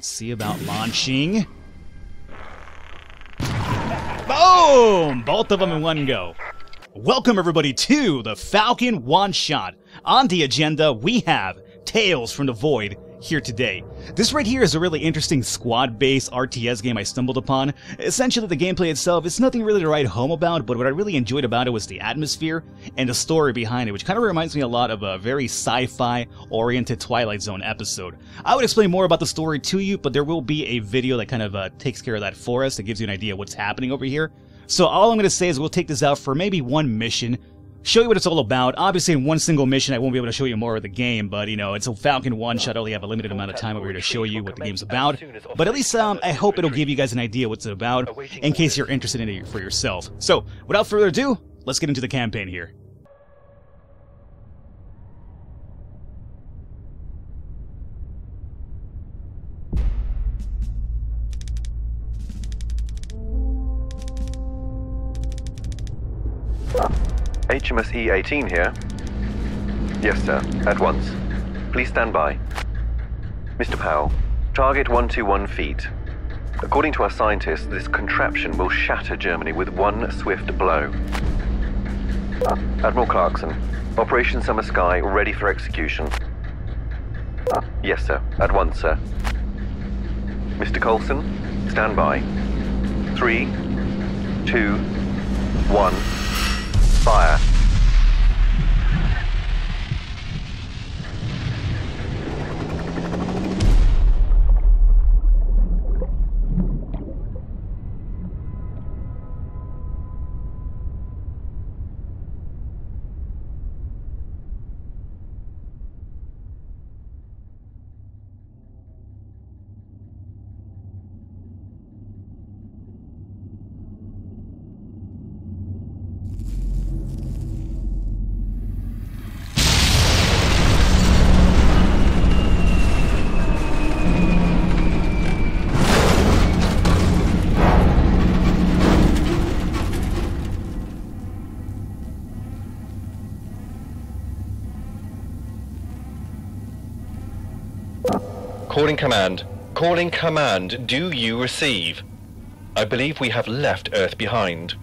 See about launching. Boom! Both of them in one go. Welcome everybody to the Falcon one-shot. On the agenda, we have Tales from the Void here today. This right here is a really interesting squad-based RTS game I stumbled upon. Essentially, the gameplay itself is nothing really to write home about, but what I really enjoyed about it was the atmosphere and the story behind it, which kind of reminds me a lot of a very sci-fi oriented Twilight Zone episode. I would explain more about the story to you, but there will be a video that kind of takes care of that for us, that gives you an idea of what's happening over here. So all I'm going to say is we'll take this out for maybe one mission, show you what it's all about. Obviously, in one single mission, I won't be able to show you more of the game, but, you know, it's a Falcon one-shot. I only have a limited amount of time over here to show you what the game's about. But at least, I hope it'll give you guys an idea what's about, in case you're interested in it for yourself. So, without further ado, let's get into the campaign here. HMS E-18 here. Yes, sir. At once. Please stand by. Mr. Powell, target 121 feet. According to our scientists, this contraption will shatter Germany with one swift blow. Admiral Clarkson, Operation Summer Sky ready for execution. Yes, sir. At once, sir. Mr. Coulson, stand by. 3, 2, 1... Fire. Calling command. Calling command. Do you receive? I believe we have left Earth behind.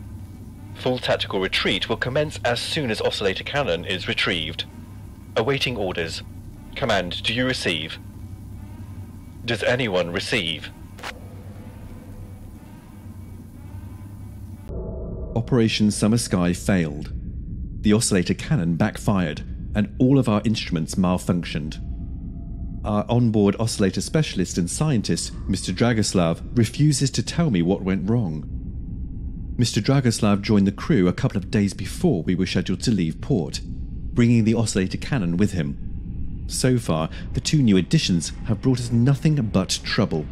Full tactical retreat will commence as soon as oscillator cannon is retrieved. Awaiting orders. Command, do you receive? Does anyone receive? Operation Summer Sky failed. The oscillator cannon backfired, and all of our instruments malfunctioned. Our onboard oscillator specialist and scientist, Mr. Dragoslav, refuses to tell me what went wrong. Mr. Dragoslav joined the crew a couple of days before we were scheduled to leave port, bringing the oscillator cannon with him. So far, the two new additions have brought us nothing but trouble,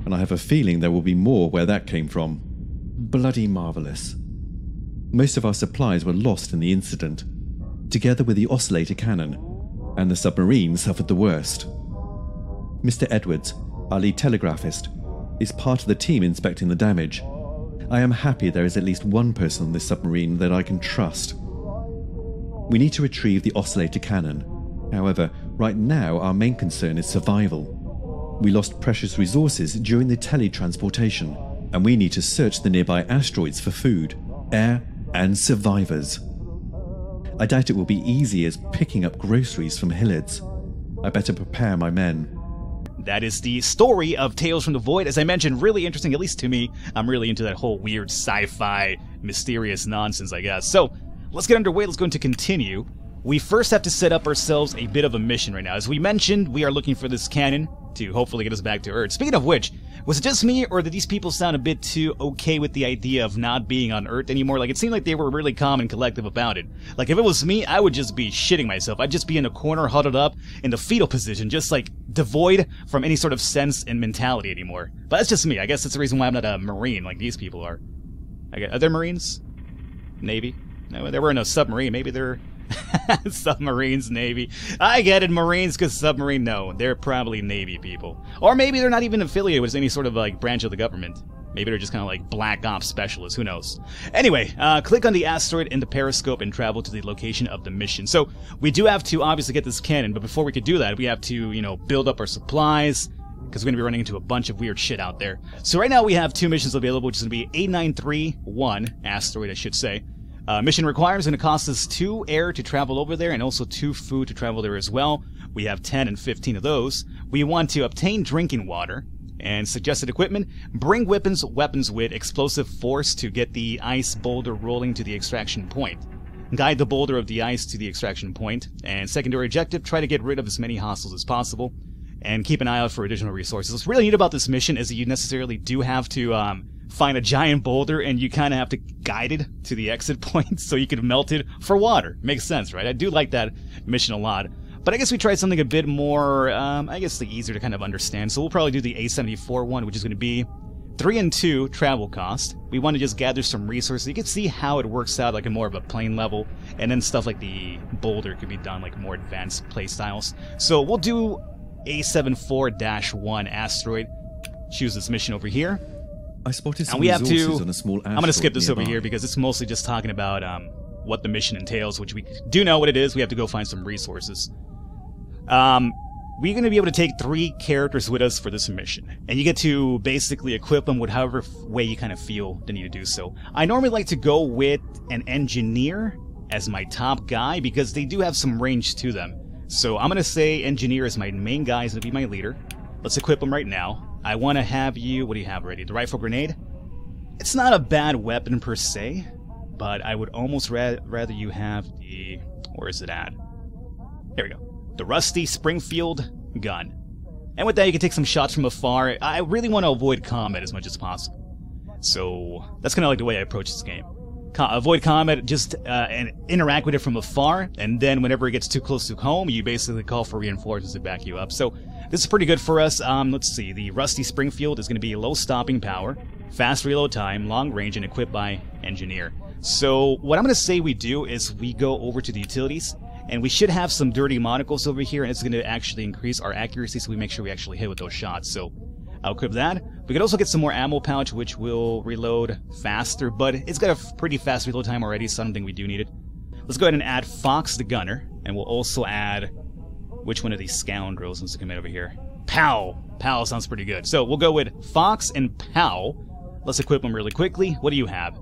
and I have a feeling there will be more where that came from. Bloody marvellous. Most of our supplies were lost in the incident, together with the oscillator cannon, and the submarine suffered the worst. Mr. Edwards, our lead telegraphist, is part of the team inspecting the damage. I am happy there is at least one person on this submarine that I can trust. We need to retrieve the oscillator cannon. However, right now our main concern is survival. We lost precious resources during the teletransportation, and we need to search the nearby asteroids for food, air, and survivors. I doubt it will be easy as picking up groceries from Hilliard's. I better prepare my men. That is the story of Tales from the Void. As I mentioned, really interesting, at least to me. I'm really into that whole weird sci-fi, mysterious nonsense, I guess. So, let's get underway. Let's go into continue. We first have to set up ourselves a bit of a mission right now. As we mentioned, we are looking for this cannon to hopefully get us back to Earth. Speaking of which, was it just me, or did these people sound a bit too okay with the idea of not being on Earth anymore? Like, it seemed like they were really calm and collective about it. Like, if it was me, I would just be shitting myself. I'd just be in a corner, huddled up, in the fetal position, just, like, devoid from any sort of sense and mentality anymore. But that's just me. I guess that's the reason why I'm not a Marine like these people are. Are there Marines? Navy? No, there were no submarine. Maybe they're... Submarines, Navy. I get it, Marines, because submarine, no. They're probably Navy people. Or maybe they're not even affiliated with any sort of, like, branch of the government. Maybe they're just kind of like black ops specialists, who knows. Anyway, click on the asteroid in the periscope and travel to the location of the mission. So, we do have to obviously get this cannon, but before we could do that, we have to, you know, build up our supplies, because we're going to be running into a bunch of weird shit out there. So right now we have 2 missions available, which is going to be 8931 asteroid, I should say. Mission requirements going to cost us 2 air to travel over there and also 2 food to travel there as well. We have 10 and 15 of those. We want to obtain drinking water and suggested equipment. Bring weapons with explosive force to get the ice boulder rolling to the extraction point. Guide the boulder of the ice to the extraction point. And secondary objective, try to get rid of as many hostiles as possible. And keep an eye out for additional resources. What's really neat about this mission is that you necessarily do have to find a giant boulder, and you kind of have to guide it to the exit point so you can melt it for water. Makes sense, right? I do like that mission a lot. But I guess we tried something a bit more, I guess, easier to kind of understand. So we'll probably do the A74 one, which is going to be 3 and 2 travel cost. We want to just gather some resources. You can see how it works out like a more of a plain level, and then stuff like the boulder could be done like more advanced play styles. So we'll do A74-1 asteroid. Choose this mission over here. I spotted some and we have resources to, on a small asteroid I'm going to skip this nearby. over here because it's mostly just talking about what the mission entails, which we do know what it is. We have to go find some resources. We're going to be able to take 3 characters with us for this mission, and you get to basically equip them with however way you kind of feel the need to do so. I normally like to go with an engineer as my top guy because they do have some range to them. So I'm going to say engineer is my main guy, is going to be my leader. Let's equip him right now. I want to have you, what do you have ready? The rifle grenade? It's not a bad weapon per se, but I would almost rather you have the, where is it at? Here we go. The rusty Springfield gun. And with that you can take some shots from afar. I really want to avoid combat as much as possible. So that's kind of like the way I approach this game. Avoid combat, just and interact with it from afar, and then whenever it gets too close to home, you basically call for reinforcements to back you up. So this is pretty good for us. Let's see, the Rusty Springfield is going to be low stopping power, fast reload time, long range, and equipped by engineer. So what I'm going to say we do is we go over to the utilities, and we should have some dirty monocles over here, and it's going to actually increase our accuracy so we make sure we actually hit with those shots. So I'll equip that. We can also get some more ammo pouch, which will reload faster, but it's got a pretty fast reload time already, so I don't think we do need it. Let's go ahead and add Fox the Gunner, and we'll also add, which one of these scoundrels wants to come in over here? Pow! Pow sounds pretty good. So we'll go with Fox and Pow. Let's equip them really quickly. What do you have?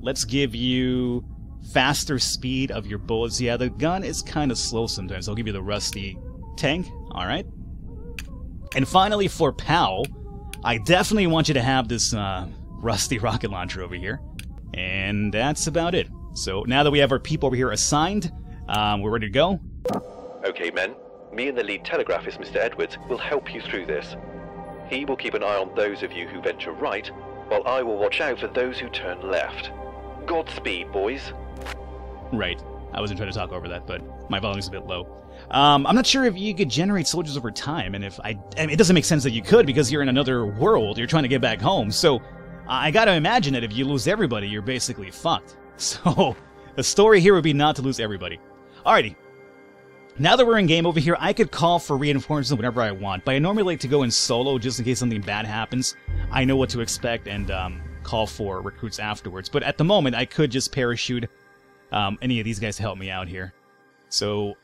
Let's give you faster speed of your bullets. Yeah, the gun is kind of slow sometimes. I'll give you the rusty tank. Alright. And finally, for Pow, I definitely want you to have this rusty rocket launcher over here. And that's about it. So now that we have our people over here assigned, we're ready to go. Okay, men. Me and the lead telegraphist, Mr. Edwards, will help you through this. He will keep an eye on those of you who venture right, while I will watch out for those who turn left. Godspeed, boys. Right. I wasn't trying to talk over that, but my volume's a bit low. I'm not sure if you could generate soldiers over time, and if I mean, it doesn't make sense that you could because you're in another world, you're trying to get back home, so I gotta imagine that if you lose everybody, you're basically fucked. So, the story here would be not to lose everybody. Alrighty. Now that we're in game over here, I could call for reinforcements whenever I want, but I normally like to go in solo just in case something bad happens. I know what to expect and call for recruits afterwards, but at the moment, I could just parachute any of these guys to help me out here. So,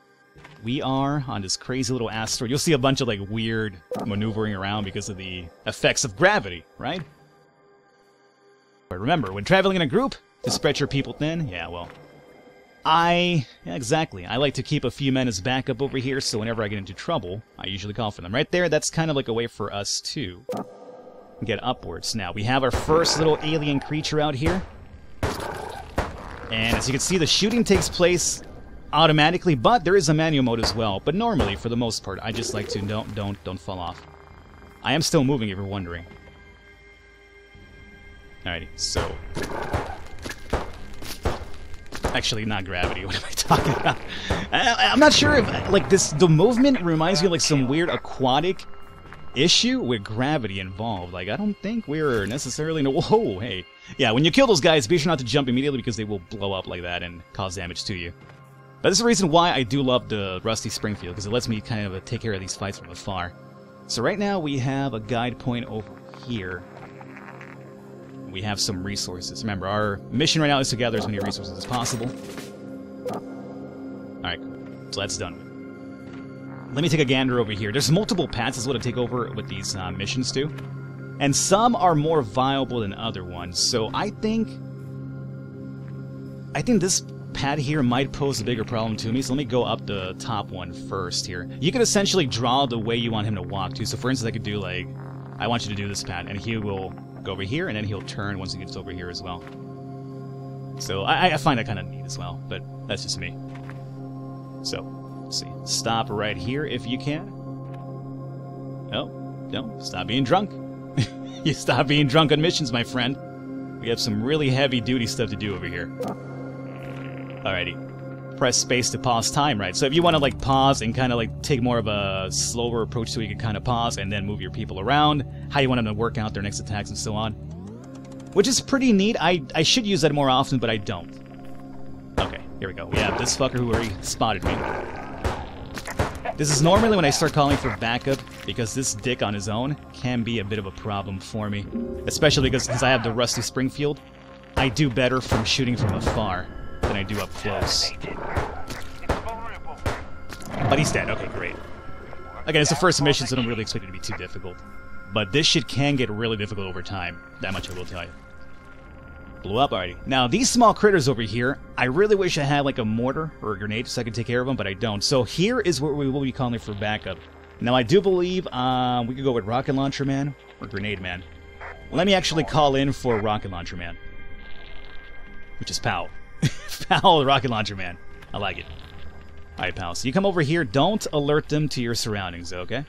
we are on this crazy little asteroid. You'll see a bunch of like weird maneuvering around because of the effects of gravity, right? But remember, when traveling in a group, to spread your people thin, yeah, well, yeah, exactly. I like to keep a few men as backup over here, so whenever I get into trouble, I usually call for them. Right there, that's kind of like a way for us to get upwards. Now, we have our first little alien creature out here. And as you can see, the shooting takes place automatically, but there is a manual mode as well. But normally, for the most part, I just like to don't fall off. I am still moving if you're wondering. Alrighty, so actually not gravity, what am I talking about? I'm not sure if like the movement reminds me of like some weird aquatic issue with gravity involved. Like I don't think we're necessarily whoa, hey. Yeah, when you kill those guys, be sure not to jump immediately because they will blow up like that and cause damage to you. But this is the reason why I do love the Rusty Springfield, because it lets me kind of take care of these fights from afar. So right now we have a guide point over here. We have some resources. Remember, our mission right now is to gather as many resources as possible. Alright, so that's done. let me take a gander over here. There's multiple paths as well to take over with these missions too. And some are more viable than other ones. So I think this pad here might pose a bigger problem to me. So let me go up the top one first here. You can essentially draw the way you want him to walk to. So for instance, I could do like, I want you to do this pad, and he will go over here, and then he'll turn once he gets over here as well. So I find that kind of neat as well, but that's just me. So, let's see. Stop right here if you can. Oh, no, stop being drunk. You stop being drunk on missions, my friend. We have some really heavy-duty stuff to do over here. Alrighty. Press space to pause time, right? So if you want to, like, pause and kind of, like, take more of a slower approach so you can kind of pause and then move your people around, how you want them to work out their next attacks and so on. Which is pretty neat. I should use that more often, but I don't. Okay, here we go. We have this fucker who already spotted me. This is normally when I start calling for backup, because this dick on his own can be a bit of a problem for me. Especially because I have the rusty Springfield. I do better from shooting from afar than I do up close. But he's dead. Okay, great. Again, it's the first mission, so I don't really expect it to be too difficult. But this shit can get really difficult over time. That much I will tell you. Blew up already. Now, these small critters over here, I really wish I had like a mortar or a grenade so I could take care of them, but I don't. So here is where we will be calling for backup. Now, I do believe we could go with Rocket Launcher Man or Grenade Man. Let me actually call in for Rocket Launcher Man. Which is Powell. Powell, Rocket Launcher Man. I like it. Alright, pal. So you come over here. Don't alert them to your surroundings, okay?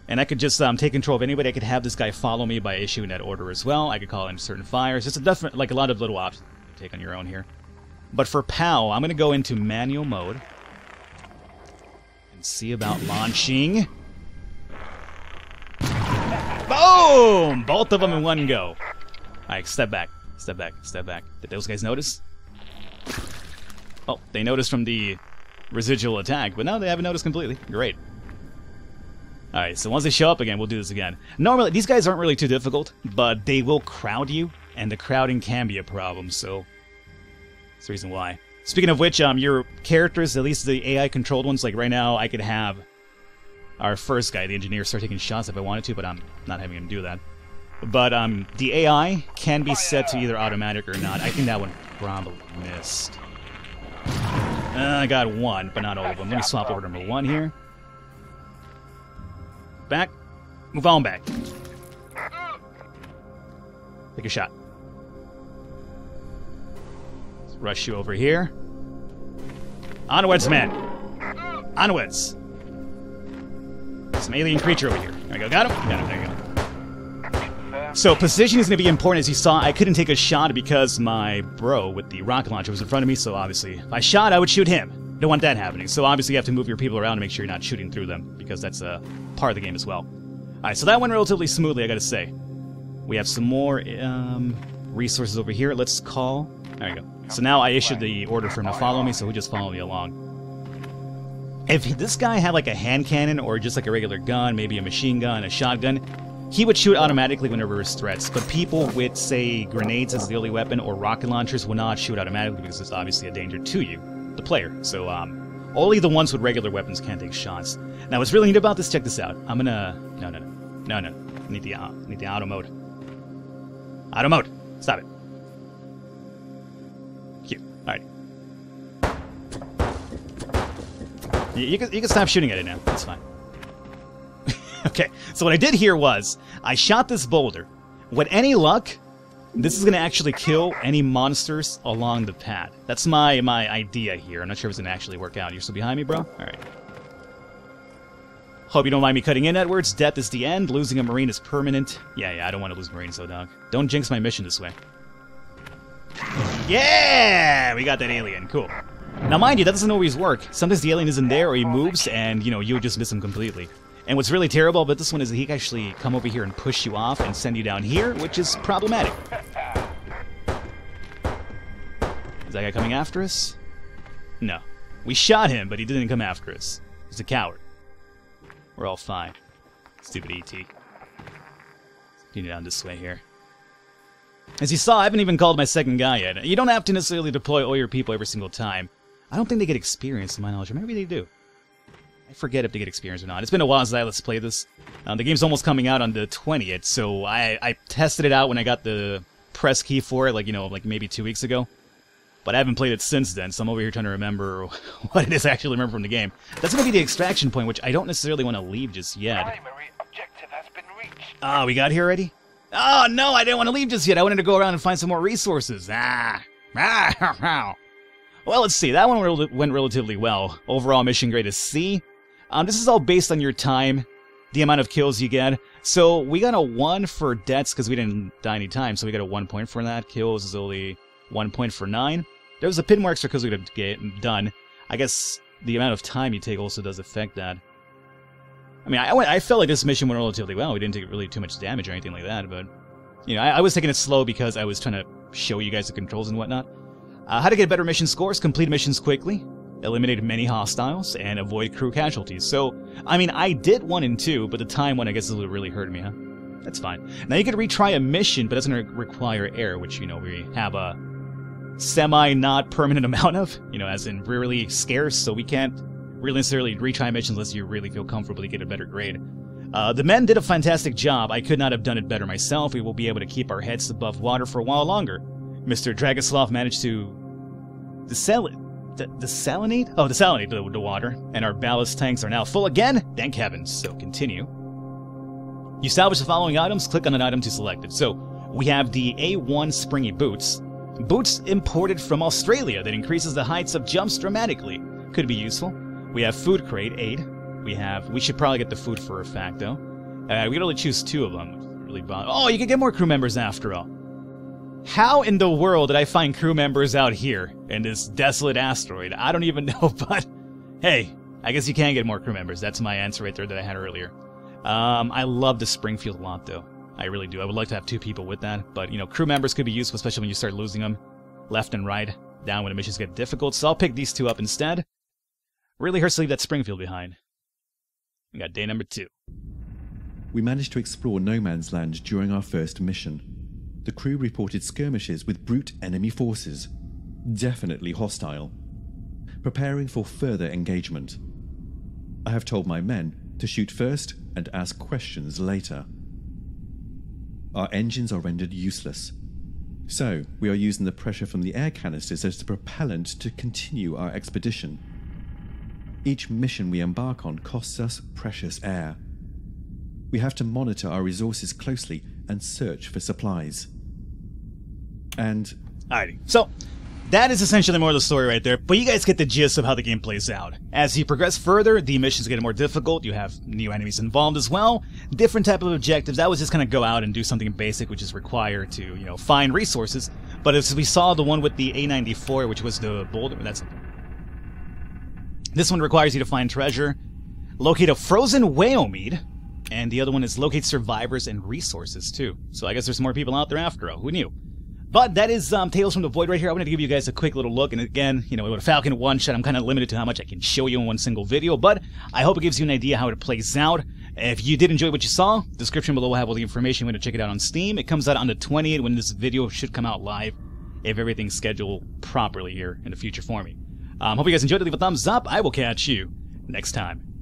And I could just take control of anybody. I could have this guy follow me by issuing that order as well. I could call in certain fires. Just a different, like a lot of little options to take on your own here. But for POW, I'm going to go into manual mode and see about launching. Boom! Both of them in one go. Alright, step back. Step back. Step back. Did those guys notice? Oh, they noticed from the residual attack, but now they haven't noticed completely. Great. Alright, so once they show up again, we'll do this again. Normally, these guys aren't really too difficult, but they will crowd you, and the crowding can be a problem, so that's the reason why. Speaking of which, your characters, at least the AI-controlled ones, like right now, I could have our first guy, the engineer, start taking shots if I wanted to, but I'm not having him do that. But the AI can be set to either automatic or not. I think that one probably missed. I got one, but not all of them. Let me swap over to number one here. Back. Move on back. Take a shot. Let's rush you over here. Onwards, man. Onwards. Some alien creature over here. There we go. Got him? Got him. There you go. So position is going to be important. As you saw, I couldn't take a shot because my bro with the rocket launcher was in front of me, so obviously if I shot, I would shoot him. Don't want that happening. So obviously you have to move your people around to make sure you're not shooting through them, because that's a part of the game as well. Alright, so that went relatively smoothly, I gotta say. We have some more resources over here. Let's call... There we go. So now I issued the order for him to follow me, so he'll just follow me along. If this guy had like a hand cannon or just like a regular gun, maybe a machine gun, a shotgun, he would shoot automatically whenever there's threats. But people with, say, grenades as the only weapon or rocket launchers will not shoot automatically because it's obviously a danger to you, the player. So only the ones with regular weapons can take shots. Now what's really neat about this, check this out. I'm gonna... No. I need the auto mode. Auto mode! Stop it. Cute. Alright. You can stop shooting at it now. That's fine. Okay, so what I did here was, I shot this boulder. With any luck, this is going to actually kill any monsters along the path. That's my idea here. I'm not sure if it's going to actually work out. You're still behind me, bro? Alright. Hope you don't mind me cutting in, Edwards. Death is the end. Losing a Marine is permanent. Yeah, I don't want to lose Marines, though, dog. Don't jinx my mission this way. Yeah! We got that alien. Cool. Now, mind you, that doesn't always work. Sometimes the alien isn't there, or he moves, and, you'll just miss him completely. And what's really terrible about this one is that he can actually come over here and push you off and send you down here, which is problematic. Is that guy coming after us? No. We shot him, but he didn't come after us. He's a coward. We're all fine. Stupid E.T. Continue down this way here. As you saw, I haven't even called my second guy yet. You don't have to necessarily deploy all your people every single time. I don't think they get experience, to my knowledge, or maybe they do. I forget if they get experience or not. It's been a while since I let's play this. The game's almost coming out on the 20th, so I tested it out when I got the press key for it, like maybe 2 weeks ago. But I haven't played it since then, so I'm over here trying to remember what it is I actually remember from the game. That's going to be the extraction point, which I don't necessarily want to leave just yet. Primary objective has been reached. Oh, we got here already? Oh, no, I didn't want to leave just yet. I wanted to go around and find some more resources. Well, let's see. That one went relatively well. Overall mission grade is C. This is all based on your time, the amount of kills you get. So we got a 1 for deaths because we didn't die any time, so we got a 1 point for that. Kills is only 1 point for 9. There was a bit more extra kills we could have get done. I guess the amount of time you take also does affect that. I mean, I felt like this mission went relatively well. We didn't take really too much damage or anything like that, but I was taking it slow because I was trying to show you guys the controls and whatnot. How to get better mission scores: complete missions quickly, eliminate many hostiles, and avoid crew casualties. So, I mean, I did 1 and 2, but the time one, I guess, is what really hurt me, huh? That's fine. Now, you could retry a mission, but it doesn't require air, which, we have a semi-not permanent amount of, as in really scarce, so we can't really necessarily retry missions unless you really feel comfortable to get a better grade. The men did a fantastic job. I could not have done it better myself. We will be able to keep our heads above water for a while longer. Mr. Dragoslav managed to desalinate the water, and our ballast tanks are now full again. Thank heavens. So continue. You salvage the following items. Click on an item to select it. So we have the A1 springy boots. Boots imported from Australia that increases the heights of jumps dramatically. Could be useful. We have food crate 8. We should probably get the food for a fact though. We can only choose 2 of them. Really bad. Oh, you can get more crew members after all. How in the world did I find crew members out here in this desolate asteroid? I don't even know, but hey, I guess you can get more crew members. That's my answer right there that I had earlier. I love the Springfield a lot though. I really do. I would like to have 2 people with that, but crew members could be useful, especially when you start losing them left and right, down when the missions get difficult, so I'll pick these 2 up instead. Really hurts to leave that Springfield behind. We got day number 2. We managed to explore no man's land during our first mission. The crew reported skirmishes with brute enemy forces, definitely hostile, preparing for further engagement. I have told my men to shoot first and ask questions later. Our engines are rendered useless, so we are using the pressure from the air canisters as the propellant to continue our expedition. Each mission we embark on costs us precious air. We have to monitor our resources closely and search for supplies. And... Alrighty, so that is essentially more of the story right there, but you guys get the gist of how the game plays out. As you progress further, the missions get more difficult, you have new enemies involved as well, different type of objectives. That was just kind of go out and do something basic, which is required to, find resources. But as we saw the one with the A94, which was the boulder, this one requires you to find treasure, locate a frozen whale meat, and the other one is locate survivors and resources too. So I guess there's more people out there after all. Who knew? But that is Tales from the Void right here. I wanted to give you guys a quick little look, and again, with a Falcon one-shot, I'm kind of limited to how much I can show you in one single video, but I hope it gives you an idea how it plays out. If you did enjoy what you saw, description below will have all the information when to check it out on Steam. It comes out on the 20th when this video should come out live, if everything's scheduled properly here in the future for me. Hope you guys enjoyed it. Leave a thumbs up. I will catch you next time.